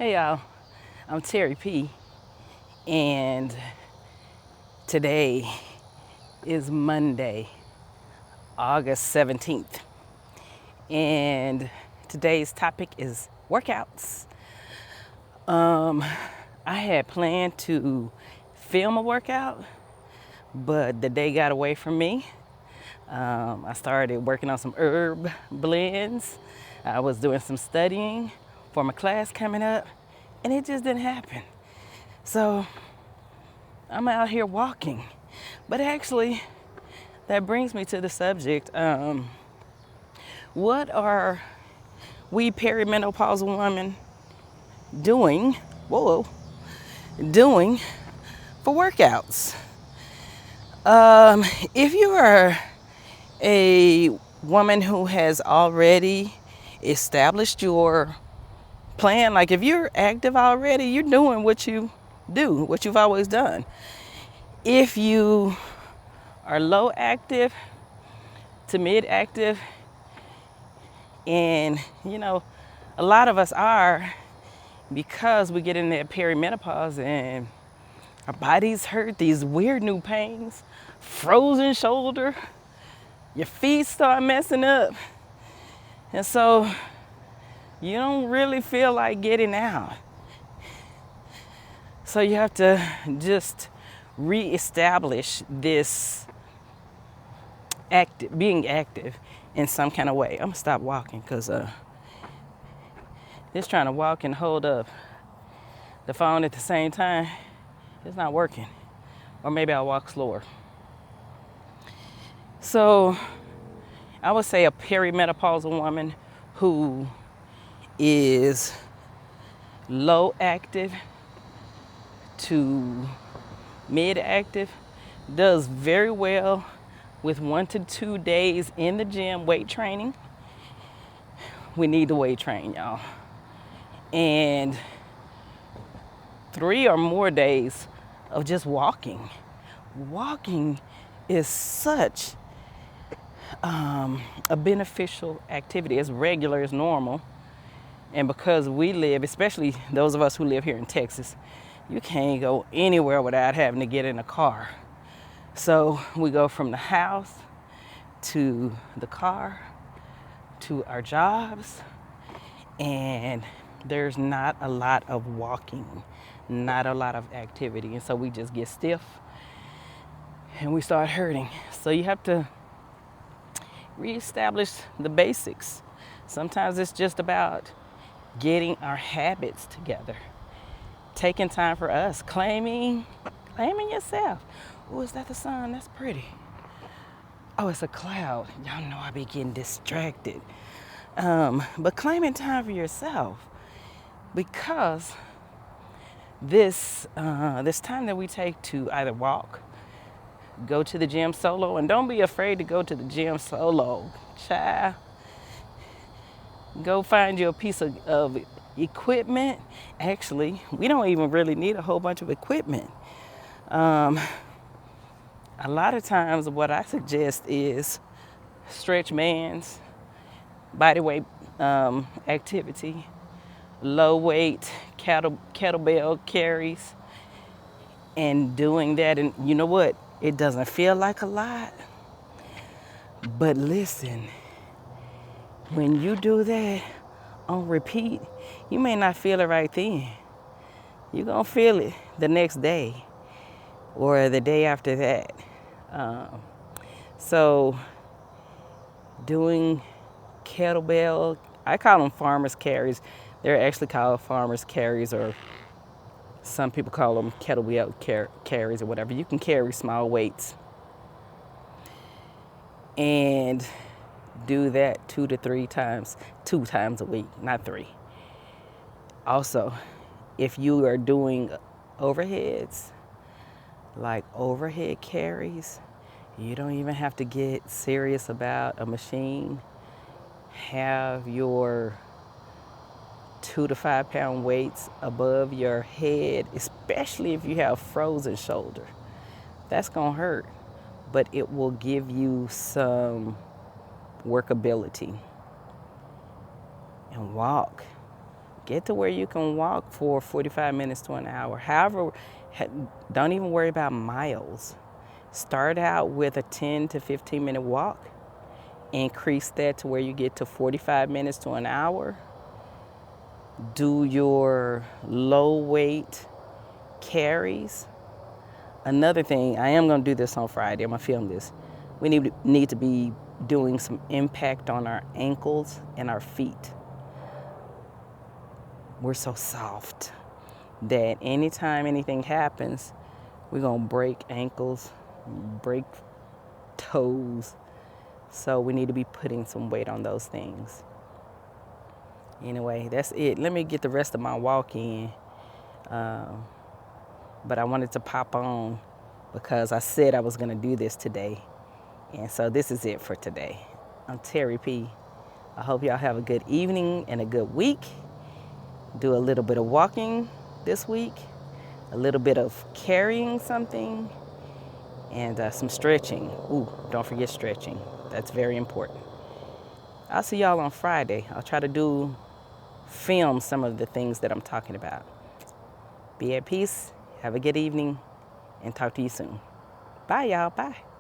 Hey y'all, I'm Terry P, and today is Monday, August 17th, and today's topic is workouts. I had planned to film a workout, but the day got away from me. I started working on some herb blends. I was doing some studying for my class coming up, and it just didn't happen. So I'm out here walking. But actually, that brings me to the subject. What are we perimenopausal women doing? Whoa, doing for workouts? If you are a woman who has already established your plan, like if you're active already, you're doing what you do, what you've always done. If you are low active to mid active, and a lot of us are, because we get in that perimenopause and our bodies hurt, these weird new pains, frozen shoulder, your feet start messing up, and so you don't really feel like getting out. So you have to just reestablish this being active in some kind of way. I'm gonna stop walking because just trying to walk and hold up the phone at the same time, it's not working. Or maybe I'll walk slower. So I would say a perimenopausal woman who is low active to mid active does very well with 1 to 2 days in the gym weight training. We need to weight train, y'all. And 3 or more days of just walking. Walking is such a beneficial activity. It's regular, it's normal. And because we live, especially those of us who live here in Texas, you can't go anywhere without having to get in a car. So we go from the house to the car to our jobs, and there's not a lot of walking, not a lot of activity. And so we just get stiff and we start hurting. So you have to reestablish the basics. Sometimes it's just about getting our habits together, taking time for us, claiming yourself. Oh, is that the sun? That's pretty. Oh, it's a cloud. Y'all know I be getting distracted. But claiming time for yourself, because this time that we take to either walk, go to the gym solo, and don't be afraid to go to the gym solo, child. Go find you a piece of equipment. Actually, we don't even really need a whole bunch of equipment. A lot of times what I suggest is stretch bands, body weight activity, low weight kettlebell carries, and doing that. And you know what? It doesn't feel like a lot, but listen, when you do that on repeat, you may not feel it right then. You're gonna feel it the next day or the day after that. So doing kettlebell, I call them farmer's carries. They're actually called farmer's carries, or some people call them kettlebell carries or whatever. You can carry small weights and do that 2 to 3 times, 2 times a week, not 3. Also, if you are doing overheads, like overhead carries, you don't even have to get serious about a machine. Have your 2 to 5 pound weights above your head, especially if you have frozen shoulder. That's gonna hurt, but it will give you some workability. And walk. Get to where you can walk for 45 minutes to an hour. However, don't even worry about miles. Start out with a 10 to 15 minute walk. Increase that to where you get to 45 minutes to an hour. Do your low weight carries. Another thing, I am going to do this on Friday. I'm going to film this. We need to be doing some impact on our ankles and our feet. We're so soft that anytime anything happens, we're going to break ankles, break toes. So we need to be putting some weight on those things. Anyway, that's it. Let me get the rest of my walk in. But I wanted to pop on because I said I was going to do this today. And so this is it for today. I'm Terry P. I hope y'all have a good evening and a good week. Do a little bit of walking this week, a little bit of carrying something, and some stretching. Ooh, don't forget stretching. That's very important. I'll see y'all on Friday. I'll try to film some of the things that I'm talking about. Be at peace. Have a good evening, and talk to you soon. Bye, y'all. Bye.